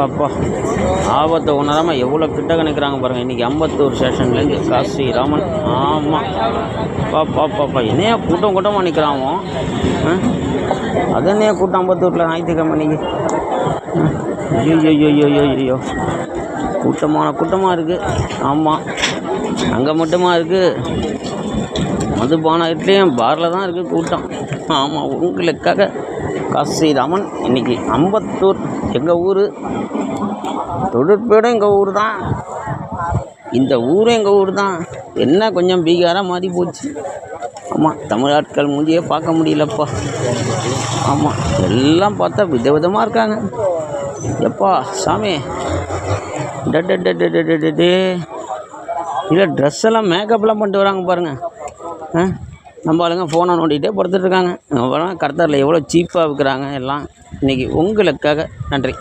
அப்பா ஆபத்தை உணராமல் எவ்வளோ கிட்ட நிற்கிறாங்க பாருங்கள். இன்றைக்கி அம்பத்தூர் ஸ்டேஷன்லேருந்து காசி ராமன். ஆமாம் பாப்பா என்னையா கூட்டம் கூட்டமாக நிற்கிறாமோ. அதனையா கூட்டம் அம்பத்தூரில் ஞாயிற்றுக்கிழமை இன்னைக்கு. ஐயோ கூட்டமாக இருக்குது. ஆமாம் அங்கே மட்டுமா இருக்குது, மதுபானத்துலேயும் பாரில் தான் இருக்குது கூட்டம். ஆமாம் உங்களுக்காக காசி ராமன் இன்றைக்கி அம்பத்தூர் எங்கள் ஊர். தொழிற்பேடும் எங்கள் ஊர் தான், இந்த ஊரும் எங்கள் ஊர் தான். என்ன கொஞ்சம் பீகாராக மாறி போச்சு. ஆமாம் தமிழ் ஆட்கள் மூஞ்சியே பார்க்க முடியலப்பா. ஆமாம் எல்லாம் பார்த்தா விதவிதமாக இருக்காங்க. எப்பா சாமி டே இல்லை ட்ரெஸ் எல்லாம் மேக்கப்லாம் பண்ணிட்டு வராங்க பாருங்கள். நம்ம ஆளுங்க ஃபோனை நோண்டிகிட்டே படுத்துட்ருக்காங்க. அப்புறம் கர்த்தரில் எவ்வளோ சீப்பாக விற்கிறாங்க எல்லாம். இன்றைக்கி உங்களுக்காக நன்றி.